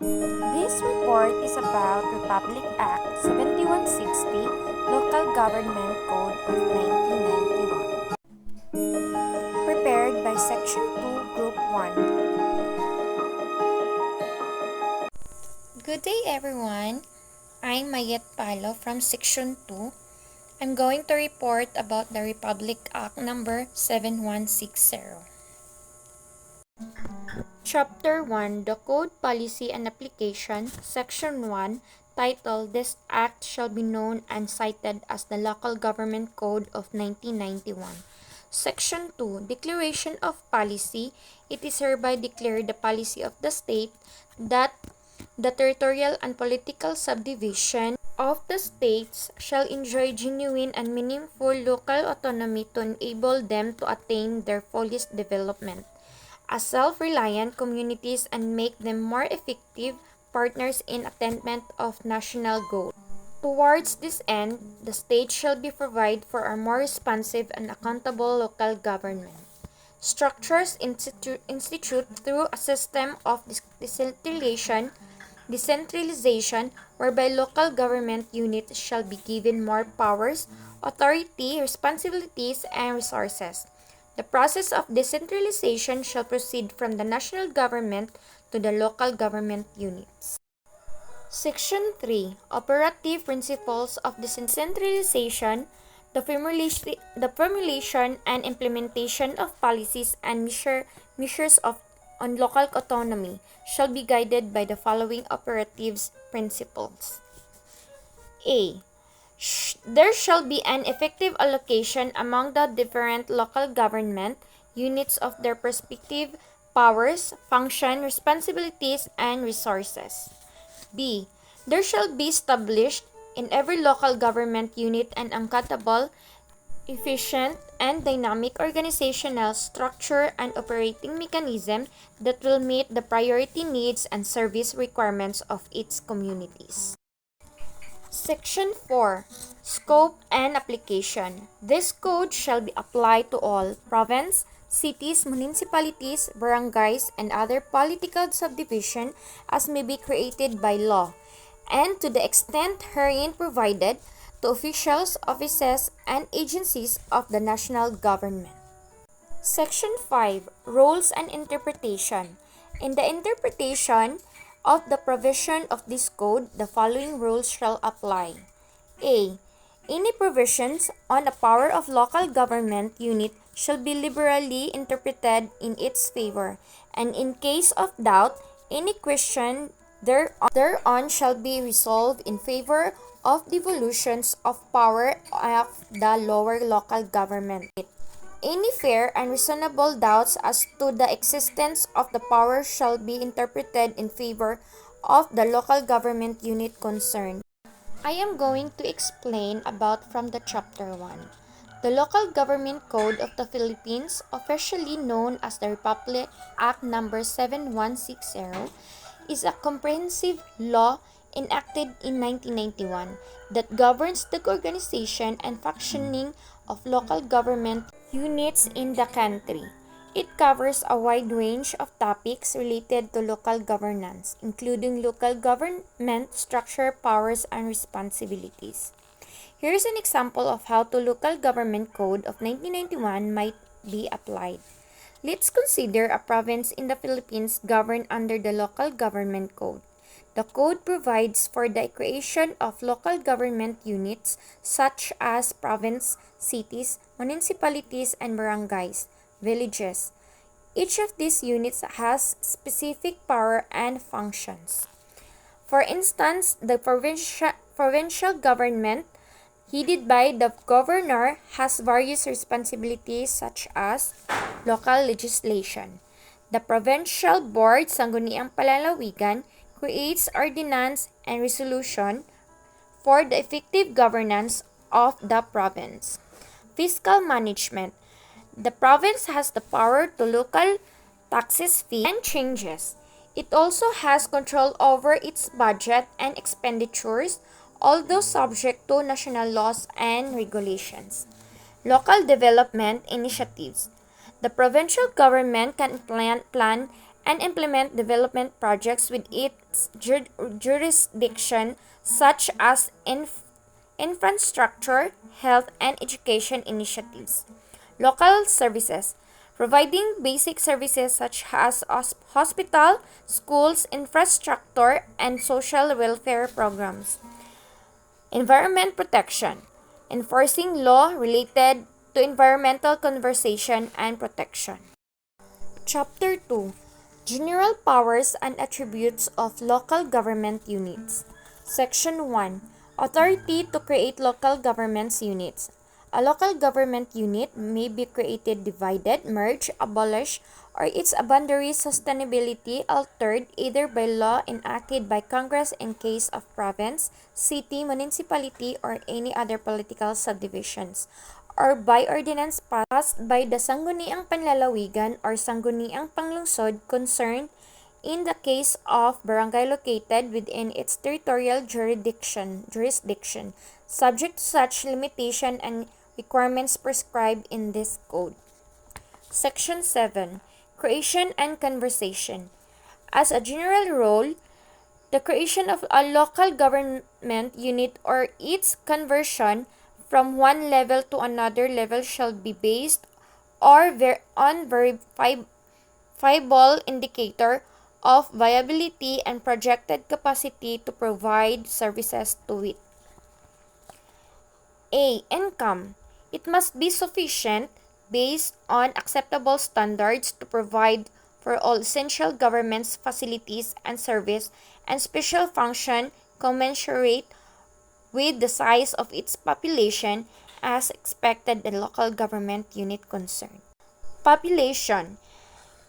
This report is about Republic Act 7160, Local Government Code of 1991, prepared by Section 2, Group 1. Good day everyone. I'm Mayet Palo from Section 2. I'm going to report about the Republic Act number 7160. Chapter 1, the Code, Policy and Application, Section 1, titled, This Act shall be known and cited as the Local Government Code of 1991. Section 2, Declaration of Policy. It is hereby declared the policy of the state that the territorial and political subdivision of the states shall enjoy genuine and meaningful local autonomy to enable them to attain their fullest development as self-reliant communities and make them more effective partners in attainment of national goals. Towards this end, the state shall be provided for a more responsive and accountable local government. Structures institute through a system of decentralization whereby local government units shall be given more powers, authority, responsibilities, and resources. The process of decentralization shall proceed from the national government to the local government units. Section 3, Operative Principles of Decentralization. The formulation and implementation of policies and measures on local autonomy shall be guided by the following operative principles. A. There shall be an effective allocation among the different local government units of their respective powers, function, responsibilities, and resources. B. There shall be established in every local government unit an accountable, efficient, and dynamic organizational structure and operating mechanism that will meet the priority needs and service requirements of its communities. Section 4, Scope and Application. This code shall be applied to all province, cities, municipalities, barangays, and other political subdivision as may be created by law, and to the extent herein provided, to officials, offices, and agencies of the national government. Section 5, Rules and Interpretation. In the interpretation of the provision of this code, the following rules shall apply. A. Any provisions on the power of local government unit shall be liberally interpreted in its favor, and in case of doubt, any question thereon shall be resolved in favor of devolutions of power of the lower local government. Any fair and reasonable doubts as to the existence of the power shall be interpreted in favor of the local government unit concerned. I am going to explain about from the chapter 1. The Local Government Code of the Philippines, officially known as the Republic Act number 7160, is a comprehensive law enacted in 1991 that governs the organization and functioning of local government units in the country. It covers a wide range of topics related to local governance, including local government structure, powers, and responsibilities. Here is an example of how the Local Government Code of 1991 might be applied. Let's consider a province in the Philippines governed under the Local Government Code. The code provides for the creation of local government units such as province, cities, municipalities, and barangays, villages. Each of these units has specific power and functions. For instance, the provincial government, headed by the governor, has various responsibilities such as local legislation. The Provincial Board, Sangguniang Palalawigan, creates ordinance and resolution for the effective governance of the province. Fiscal management. The province has the power to local taxes, fees, and changes. It also has control over its budget and expenditures, although subject to national laws and regulations. Local development initiatives. The provincial government can plan and implement development projects with its jurisdiction, such as infrastructure, health, and education initiatives. Local services, providing basic services such as hospital, schools, infrastructure, and social welfare programs. Environment protection, enforcing law related to environmental conservation and protection. Chapter 2, General Powers and Attributes of Local Government Units. Section 1, Authority to create local governments units. A local government unit may be created, divided, merged, abolished, or its boundary sustainability altered either by law enacted by Congress in case of province, city, municipality, or any other political subdivisions, or by ordinance passed by the Sangguniang Panlalawigan or Sangguniang Panglungsod concerned in the case of barangay located within its territorial jurisdiction, subject to such limitation and requirements prescribed in this code. Section 7. Creation and conversation. As a general rule, the creation of a local government unit or its conversion from one level to another level shall be based on verifiable indicator of viability and projected capacity to provide services to it. A. Income. It must be sufficient based on acceptable standards to provide for all essential government facilities and service and special function commensurate with the size of its population as expected the local government unit concerned. Population.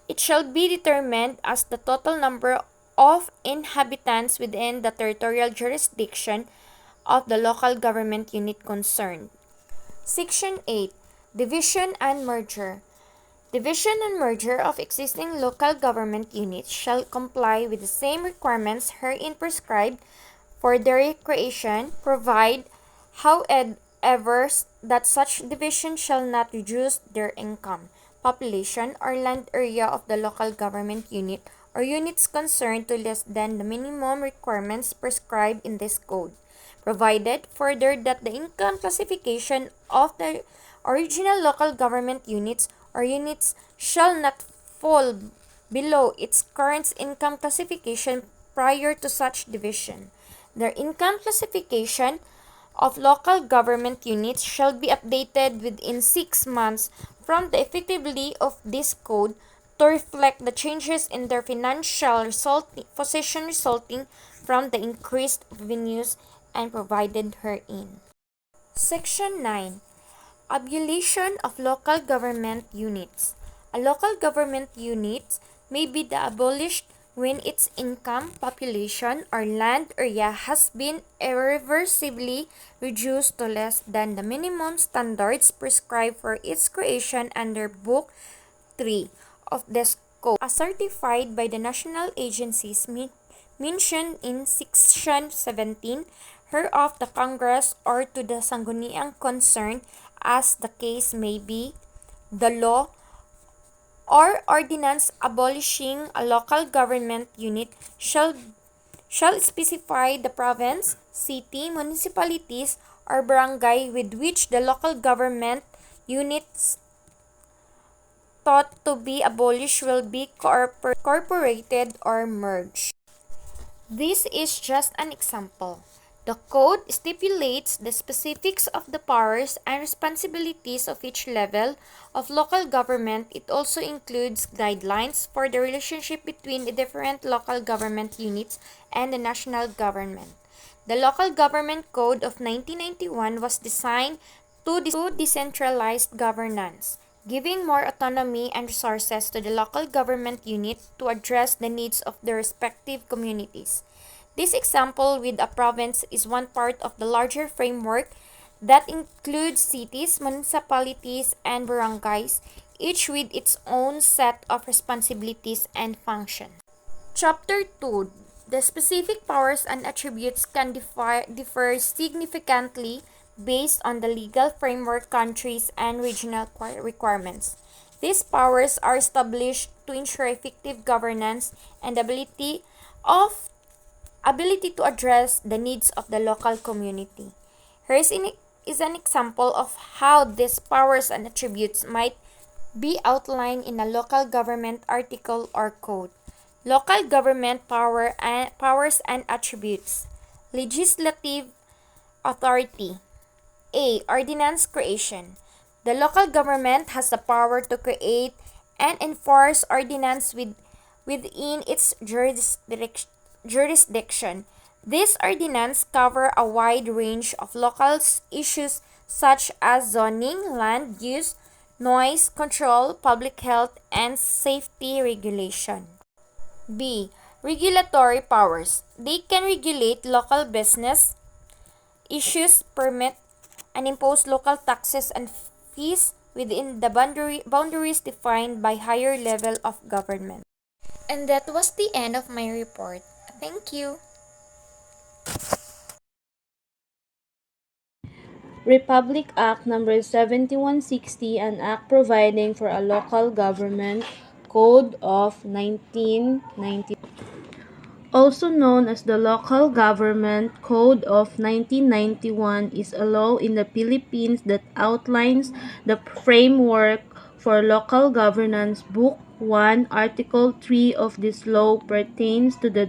It shall be determined as the total number of inhabitants within the territorial jurisdiction of the local government unit concerned. Section 8. Division and merger. Division and merger of existing local government units shall comply with the same requirements herein prescribed for their creation, provide, however, that such division shall not reduce their income, population, or land area of the local government unit or units concerned to less than the minimum requirements prescribed in this code, provided further that the income classification of the original local government units or units shall not fall below its current income classification prior to such division. Their income classification of local government units shall be updated within 6 months from the effectivity of this code to reflect the changes in their financial position resulting from the increased revenues and provided herein. Section 9. Abolition of local government units. A local government unit may be abolished when its income, population, or land area has been irreversibly reduced to less than the minimum standards prescribed for its creation under Book 3 of this code, as certified by the national agencies mentioned in Section 17 hereof the Congress or to the sangguniang concerned as the case may be, the law or ordinance abolishing a local government unit shall specify the province, city, municipalities, or barangay with which the local government units thought to be abolished will be incorporated or merged. This is just an example. The code stipulates the specifics of the powers and responsibilities of each level of local government. It also includes guidelines for the relationship between the different local government units and the national government. The Local Government Code of 1991 was designed to decentralized governance, giving more autonomy and resources to the local government unit to address the needs of their respective communities. This example with a province is one part of the larger framework that includes cities, municipalities, and barangays, each with its own set of responsibilities and functions. Chapter 2. The specific powers and attributes can differ significantly based on the legal framework, countries, and regional requirements. These powers are established to ensure effective governance and ability to address the needs of the local community. Is an example of how these powers and attributes might be outlined in a local government article or code. Local government powers and attributes. Legislative authority. A. Ordinance creation. The local government has the power to create and enforce ordinance within its jurisdiction. These ordinances cover a wide range of local issues such as zoning, land use, noise control, public health, and safety regulation. B. Regulatory powers. They can regulate local business, issues permit, and impose local taxes and fees within the boundaries defined by higher level of government. And that was the end of my report. Thank you. Republic Act No. 7160, an act providing for a local government code of 1990. Also known as the Local Government Code of 1991, is a law in the Philippines that outlines the framework for local governance. Book 1, Article 3 of this law pertains to the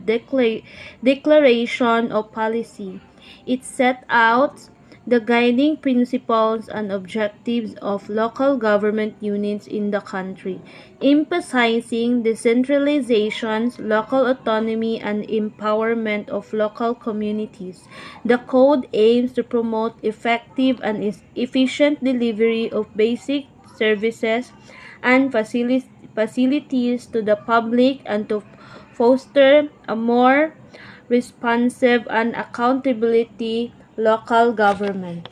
Declaration of Policy. It set out the guiding principles and objectives of local government units in the country, emphasizing decentralization, local autonomy, and empowerment of local communities. The code aims to promote effective and efficient delivery of basic services and facilities to the public, and to foster a more responsive and accountability local government.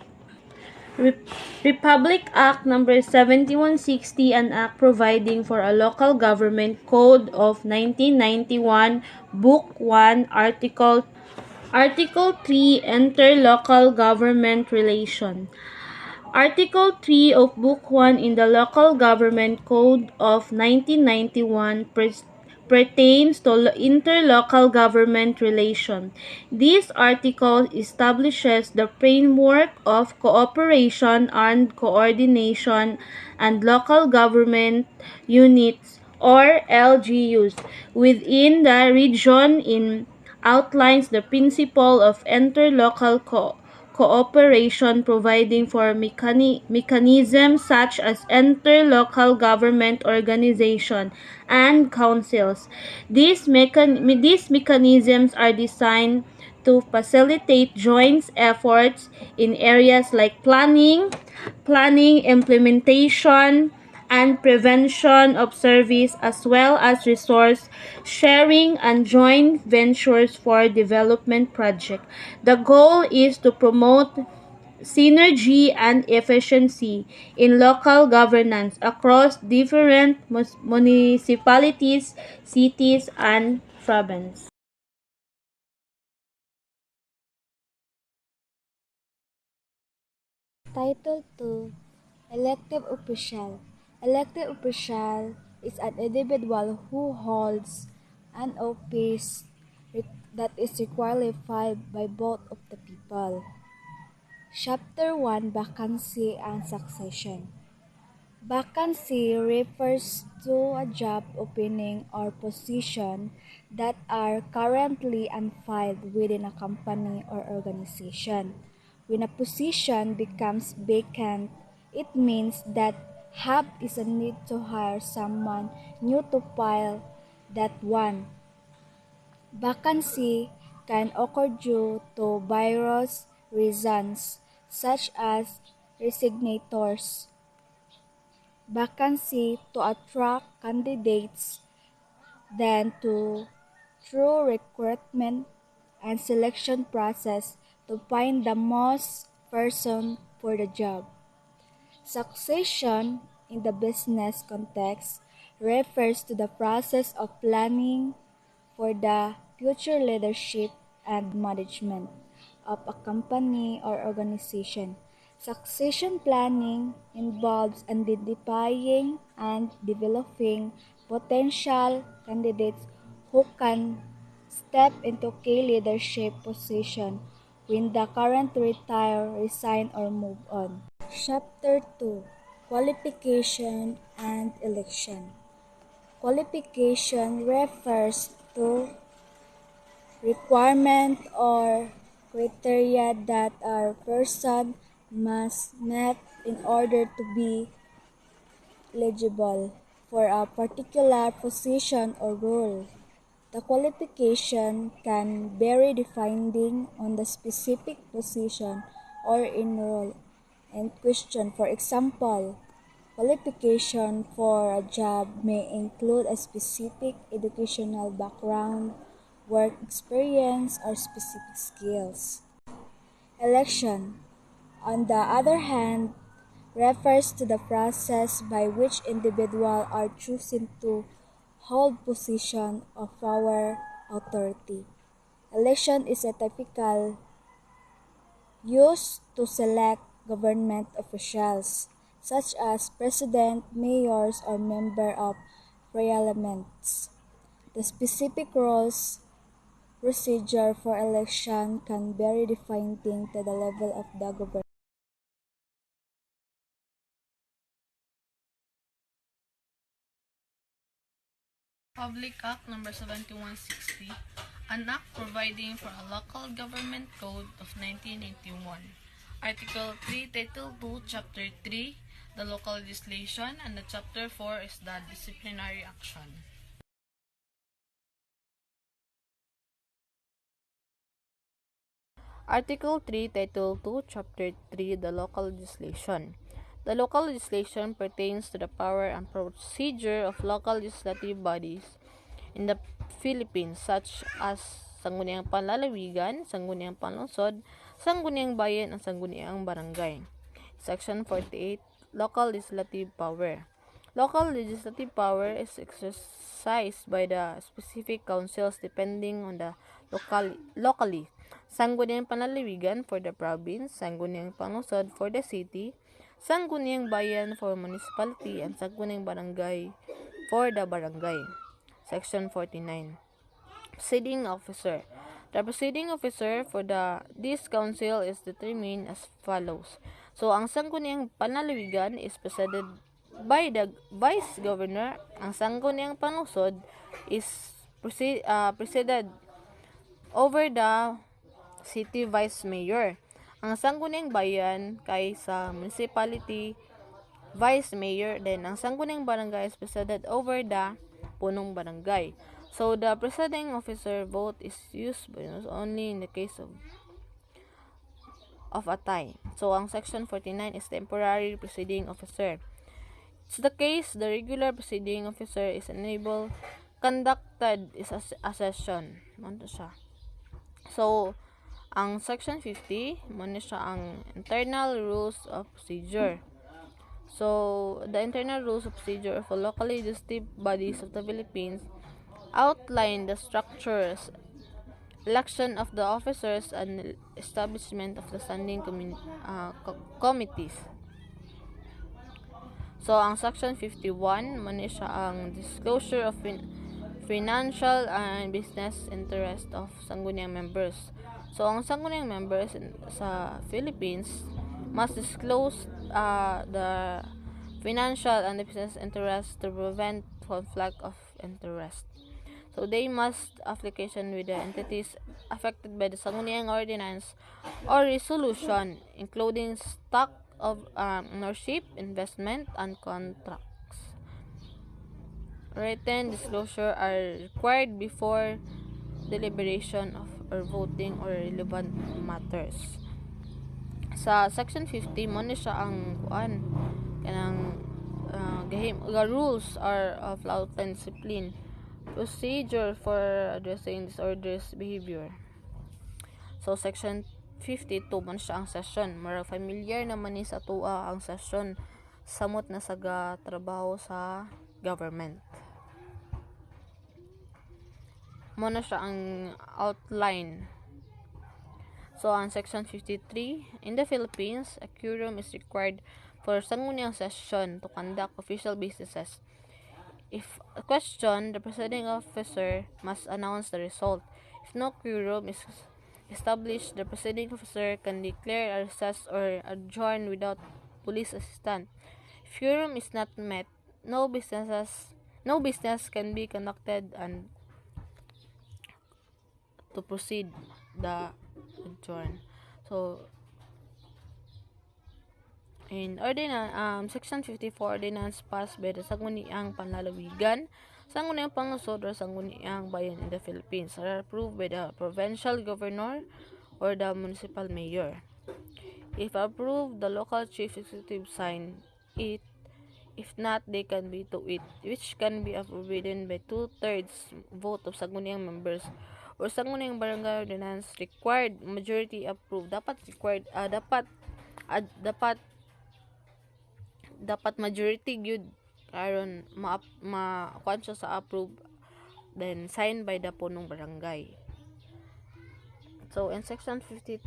Republic Act No. 7160, an act providing for a local government code of 1991, Book 1, Article 3, Interlocal Government Relation. Article 3 of Book 1 in the Local Government Code of 1991 pertains to interlocal government relation. This article establishes the framework of cooperation and coordination and local government units, or LGUs, within the region. In outlines the principle of interlocal cooperation, providing for mechanisms such as interlocal government organization and councils. These mechanisms are designed to facilitate joint efforts in areas like planning, implementation, and prevention of service, as well as resource sharing and joint ventures for development projects. The goal is to promote synergy and efficiency in local governance across different municipalities, cities, and provinces. Title 2, Elective Official. Elected official is an individual who holds an office that is qualified by vote of the people. Chapter 1, Vacancy and Succession. Vacancy refers to a job opening or position that are currently unfilled within a company or organization. When a position becomes vacant, it means that HAB is a need to hire someone new to fill that one. Vacancy can occur due to various reasons, such as resignators, vacancy to attract candidates, then to through recruitment and selection process to find the most person for the job. Succession in the business context refers to the process of planning for the future leadership and management of a company or organization. Succession planning involves identifying and developing potential candidates who can step into key leadership position when the current retire, resign, or move on. Chapter 2: Qualification and Election. Qualification refers to requirement or criteria that a person must meet in order to be eligible for a particular position or role. The qualification can vary depending on the specific position or in role in question. For example, qualification for a job may include a specific educational background, work experience, or specific skills. Election, on the other hand, refers to the process by which individuals are chosen to hold position of power authority. Election is a typical used to select government officials, such as president, mayors, or member of parliaments. The specific roles procedure for election can vary depending to the level of the government. Public Act Number 7160, an act providing for a local government code of 1981. Article 3, Title 2, Chapter 3, the local legislation, and the Chapter 4 is the disciplinary action. Article 3, Title 2, Chapter 3, the local legislation. The local legislation pertains to the power and procedure of local legislative bodies in the Philippines, such as Sangguniang Panlalawigan, Sangguniang Panlungsod, Sangguniang Bayan, at Sangguniang Barangay. Section 48, Local Legislative Power. Local legislative power is exercised by the specific councils depending on the locally. Sangguniang Panlalawigan for the province, Sangguniang Panlungsod for the city, Sangguniang Bayan for municipality, and Sangguniang Barangay for the barangay. Section 49. Presiding Officer. The presiding officer for this council is determined as follows. So, ang Sangguniang Panlalawigan is presided by the Vice Governor. Ang Sangguniang Panlungsod is presided over the City Vice Mayor. Ang Sangguniang Bayan kay sa Municipality Vice Mayor. Then, ang Sangguniang Barangay is presided over the Punong Barangay. So, the presiding officer vote is used only in the case of a tie. So, ang Section 49 is temporary presiding officer. It's the case the regular presiding officer is unable conducted is a session. Ano siya? So, ang Section 50, muna siya ang internal rules of procedure. So, the internal rules of procedure of locally legislative bodies of the Philippines outline the structures, election of the officers, and establishment of the standing committees. So, ang Section 51, muna siya ang disclosure of financial and business interest of Sangguniang members. So, ang Sangguniang members sa Philippines must disclose the financial and business interest to prevent conflict of interest. So, they must application with the entities affected by the Sangguniang Ordinance or Resolution, including stock of ownership, investment, and contracts. Written disclosure are required before deliberation of or voting or relevant matters. Sa Section 50, mo na siya ang kanang rules are of law and discipline, procedure for addressing disorders behavior. So, Section 52 man siya ang session. Mara familiar naman ni sa tuwa ang session samot na sa trabaho sa government. Muna siya ang outline. So, on Section 53, in the Philippines, a quorum is required for sangguniang session to conduct official businesses. If a question, the presiding officer must announce the result. If no quorum is established, the presiding officer can declare a recess or adjourn without police assistance. If quorum is not met, no business can be conducted and to proceed the adjourn. So, in Section 54, ordinance passed by the Sangguniang Panlalawigan, Sangguniang Panlusod, or Sangguniang Bayan in the Philippines are approved by the provincial governor or the municipal mayor. If approved, the local chief executive sign it. If not, they can veto it, which can be forbidden by 2/3 vote of Sangguniang members or Sangguniang Barangay Ordinance required majority approved. Dapat majority gyud aron kuan siya sa approve, then signed by the punong barangay. So in Section 55,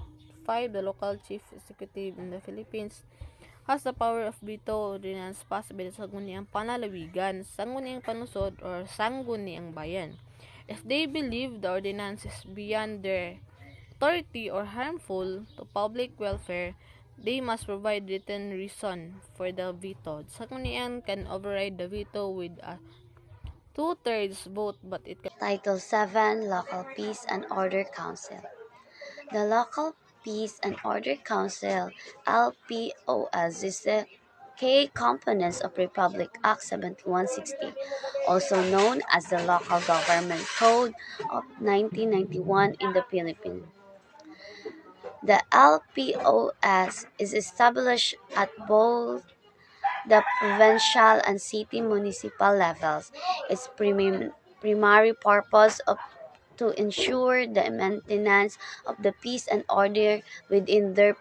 the local chief executive in the Philippines has the power of veto ordinance passed by the Sangguniang Panlalawigan, Sangguniang Panlusod, or Sangguniang Bayan. If they believe the ordinance is beyond their authority or harmful to public welfare, they must provide written reason for the veto. Sangguniang can override the veto with a 2/3 vote, but it can Title 7, Local Peace and Order Council. The Local Peace and Order Council, LPOS, is the key components of Republic Act 7160, also known as the Local Government Code of 1991 in the Philippines. The LPOS is established at both the provincial and city municipal levels. Its primary purpose of to ensure the maintenance of the peace and order within their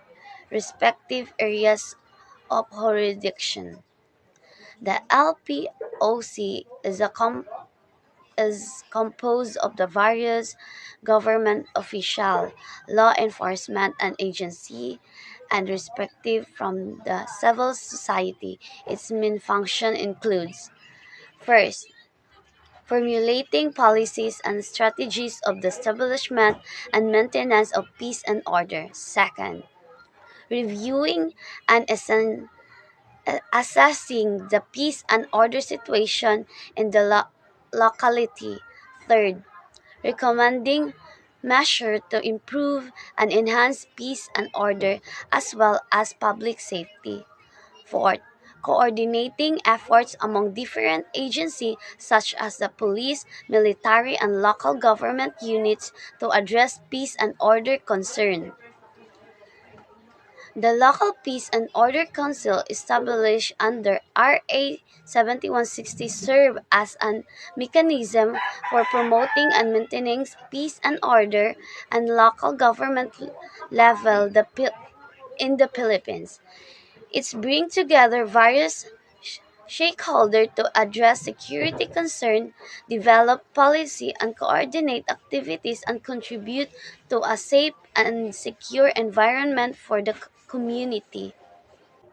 respective areas of jurisdiction. The LPOC is composed of the various government official, law enforcement and agency, and respective from the civil society. Its main function includes: first, formulating policies and strategies of the establishment and maintenance of peace and order. Second, reviewing and assessing the peace and order situation in the locality. Third, recommending measures to improve and enhance peace and order as well as public safety. Fourth, coordinating efforts among different agencies such as the police, military, and local government units to address peace and order concerns. The Local Peace and Order Council, established under RA 7160, serve as a mechanism for promoting and maintaining peace and order and local government level in the Philippines. It brings together various stakeholders to address security concerns, develop policy, and coordinate activities and contribute to a safe and secure environment for the community.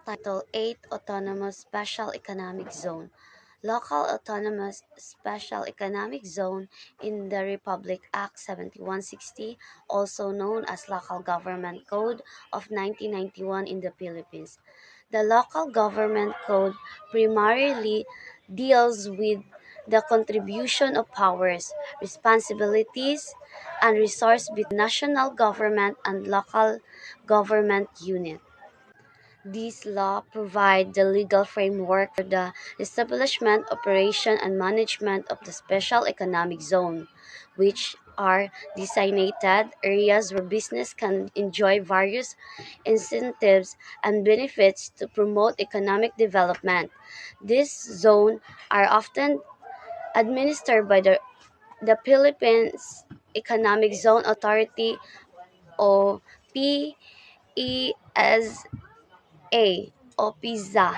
Title 8, Autonomous Special Economic Zone. Local Autonomous Special Economic Zone in the Republic Act 7160, also known as Local Government Code of 1991 in the Philippines. The Local Government Code primarily deals with the contribution of powers, responsibilities, and resources between national government and local government units. This law provides the legal framework for the establishment, operation, and management of the Special Economic Zone, which are designated areas where business can enjoy various incentives and benefits to promote economic development. These zones are often administered by the Philippines Economic Zone Authority, or PES o PIZA.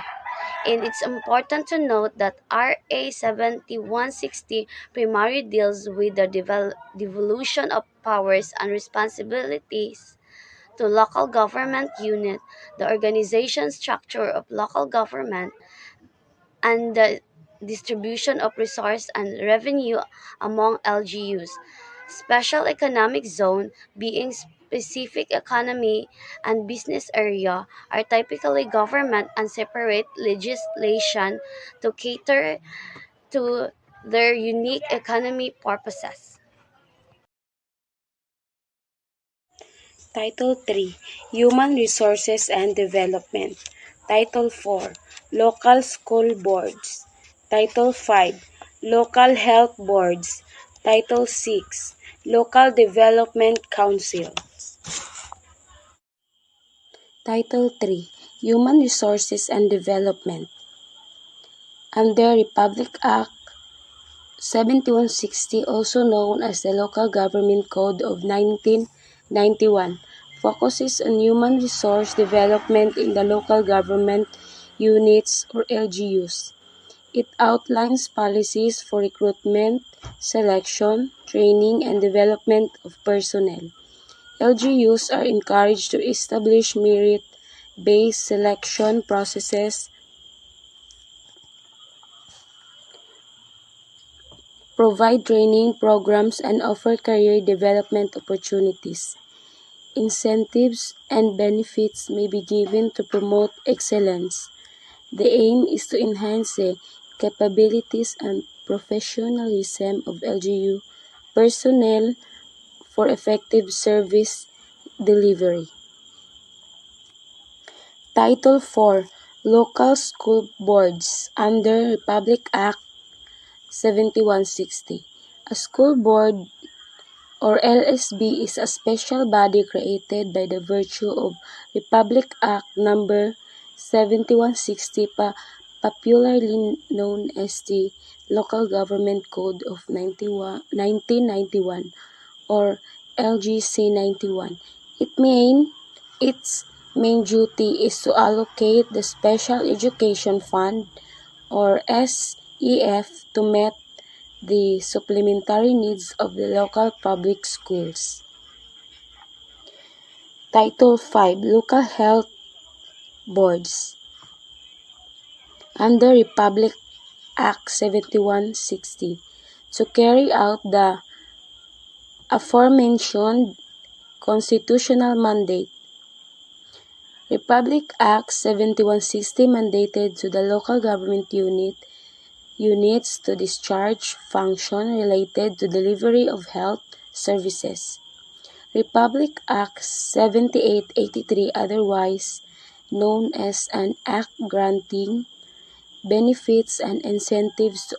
And it's important to note that RA 7160 primarily deals with the devolution of powers and responsibilities to local government unit, the organization structure of local government, and the distribution of resource and revenue among LGUs. Special economic zone, being specific economy and business area, are typically government and separate legislation to cater to their unique economy purposes. Title 3, Human Resources and Development. Title 4, Local School Boards. Title 5, Local Health Boards. Title 6, Local Development Council. Title 3, Human Resources and Development. Under Republic Act 7160, also known as the Local Government Code of 1991, focuses on human resource development in the local government units or LGUs. It outlines policies for recruitment, selection, training, and development of personnel. LGUs are encouraged to establish merit-based selection processes, provide training programs, and offer career development opportunities. Incentives and benefits may be given to promote excellence. The aim is to enhance the capabilities and professionalism of LGU personnel for effective service delivery. Title 4, Local School Boards under Republic Act 7160. A school board or LSB is a special body created by the virtue of Republic Act number 7160, popularly known as the Local Government Code of 1991 or LGC 91. Its main duty is to allocate the Special Education Fund or SEF to meet the supplementary needs of the local public schools. Title 5, Local Health Boards. Under Republic Act 7160, to carry out the aforementioned constitutional mandate, Republic Act 7160 mandated to the local government units to discharge function related to delivery of health services. Republic Act 7883, otherwise known as an act granting benefits and incentives to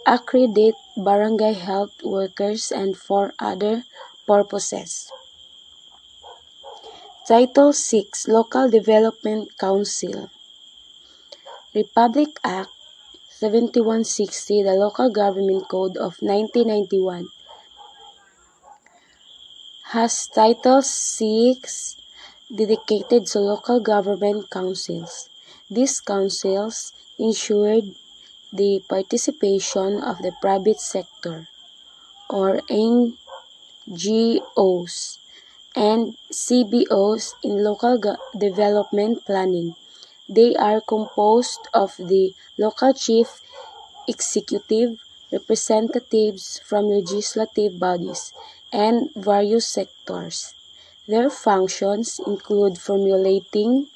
accredit barangay health workers and for other purposes. Title 6, Local Development Council. Republic Act 7160, the Local Government Code of 1991, has Title 6 dedicated to local government councils. These councils ensured the participation of the private sector, or NGOs, and CBOs in local development planning. They are composed of the local chief executive, representatives from legislative bodies, and various sectors. Their functions include formulating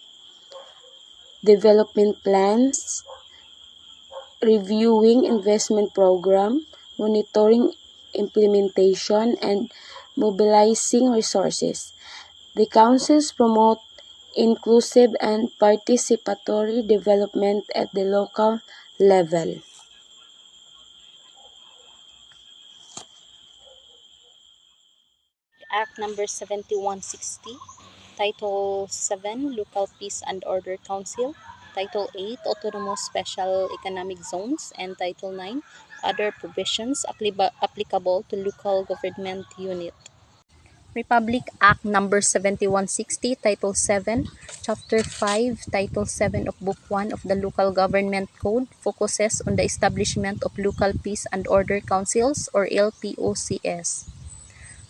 development plans, reviewing investment program, monitoring implementation, and mobilizing resources. The councils promote inclusive and participatory development at the local level. Act number 7160, Title 7, Local Peace and Order Council, Title 8, Autonomous Special Economic Zones, and Title 9, Other Provisions applicable to local government unit. Republic Act number 7160, Title 7, Chapter 5, Title 7 of Book 1 of the Local Government Code focuses on the establishment of local peace and order councils or LPOCS.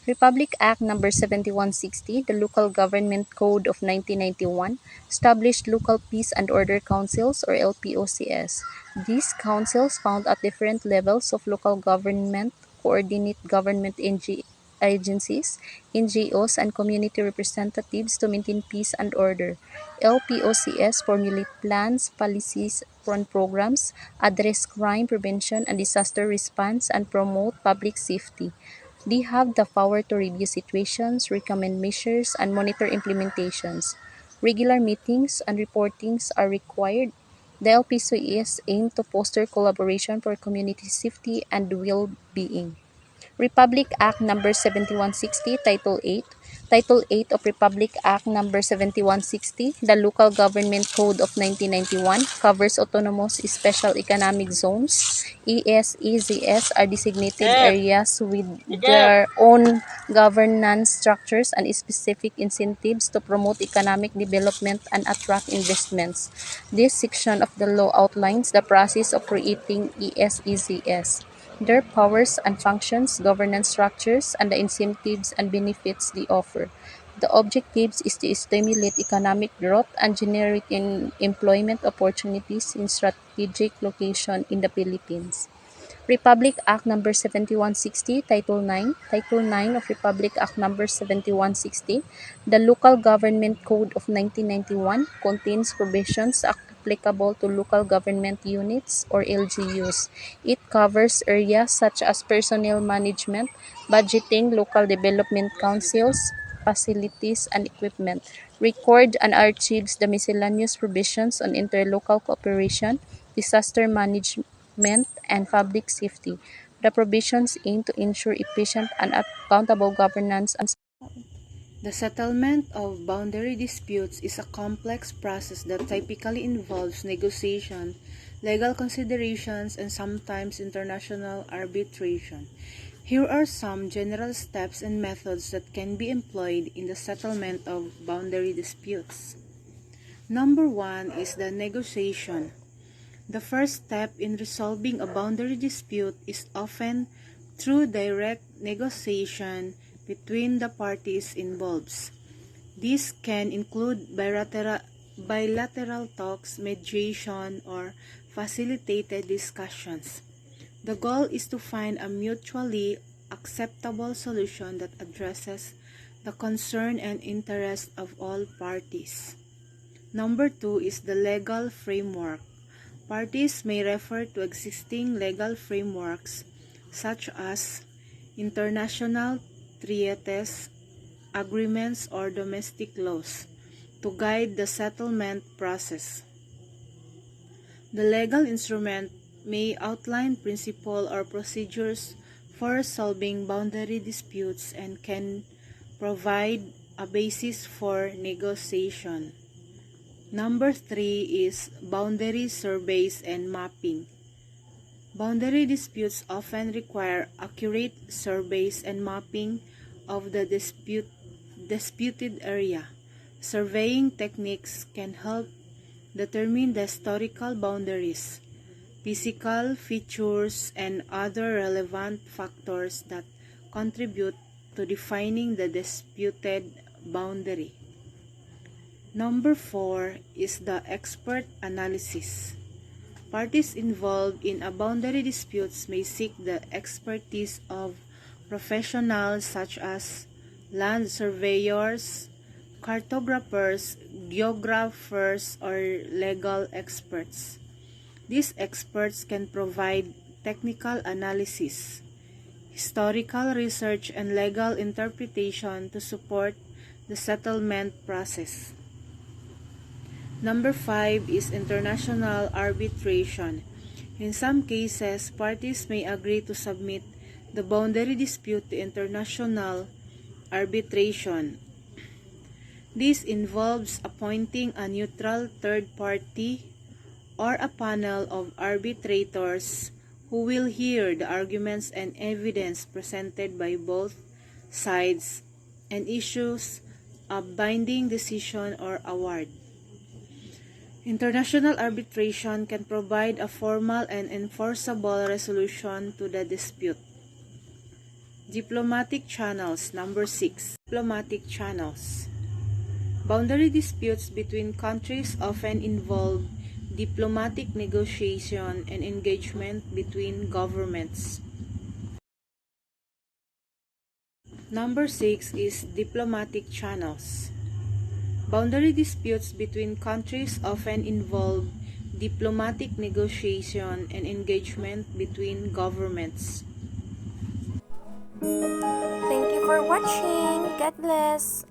Republic Act No. 7160, the Local Government Code of 1991, established Local Peace and Order Councils or LPOCs. These councils found at different levels of local government, coordinate government agencies, NGOs, and community representatives to maintain peace and order. LPOCs formulate plans, policies, and programs, address crime prevention and disaster response, and promote public safety. They have the power to review situations, recommend measures, and monitor implementations. Regular meetings and reportings are required. The LPCS aim to foster collaboration for community safety and well-being. Republic Act No. 7160, Title 8. Title 8 of Republic Act No. 7160, the Local Government Code of 1991, covers autonomous special economic zones. ESEZs are designated areas with their own governance structures and specific incentives to promote economic development and attract investments. This section of the law outlines the process of creating ESEZs, their powers and functions, governance structures, and the incentives and benefits they offer. The objectives is to stimulate economic growth and generate employment opportunities in strategic locations in the Philippines. Republic Act No. 7160, Title 9. Title 9 of Republic Act No. 7160, the Local Government Code of 1991, contains provisions applicable to local government units or LGUs. It covers areas such as personnel management, budgeting, local development councils, facilities, and equipment. Record and archives the miscellaneous provisions on interlocal cooperation, disaster management, and public safety. The provisions aim to ensure efficient and accountable governance. The settlement of boundary disputes is a complex process that typically involves negotiation, legal considerations, and sometimes international arbitration. Here are some general steps and methods that can be employed in the settlement of boundary disputes. Number 1 is the negotiation. The first step in resolving a boundary dispute is often through direct negotiation between the parties involved. This can include bilateral talks, mediation, or facilitated discussions. The goal is to find a mutually acceptable solution that addresses the concern and interest of all parties. Number 2 is the legal framework. Parties may refer to existing legal frameworks such as international treaties, agreements, or domestic laws to guide the settlement process. The legal instrument may outline principles or procedures for solving boundary disputes and can provide a basis for negotiation. Number 3 is boundary surveys and mapping. Boundary disputes often require accurate surveys and mapping of the disputed area. Surveying techniques can help determine the historical boundaries, physical features, and other relevant factors that contribute to defining the disputed boundary. Number 4 is the expert analysis. Parties involved in a boundary disputes may seek the expertise of professionals such as land surveyors, cartographers, geographers, or legal experts. These experts can provide technical analysis, historical research, and legal interpretation to support the settlement process. Number 5 is international arbitration. In some cases, parties may agree to submit the boundary dispute to international arbitration. This involves appointing a neutral third party or a panel of arbitrators who will hear the arguments and evidence presented by both sides and issues a binding decision or award. International arbitration can provide a formal and enforceable resolution to the dispute. Diplomatic channels. Number 6. Diplomatic channels. Boundary disputes between countries often involve diplomatic negotiation and engagement between governments. Number 6 is diplomatic channels. Boundary disputes between countries often involve diplomatic negotiation and engagement between governments. Thank you for watching. God bless.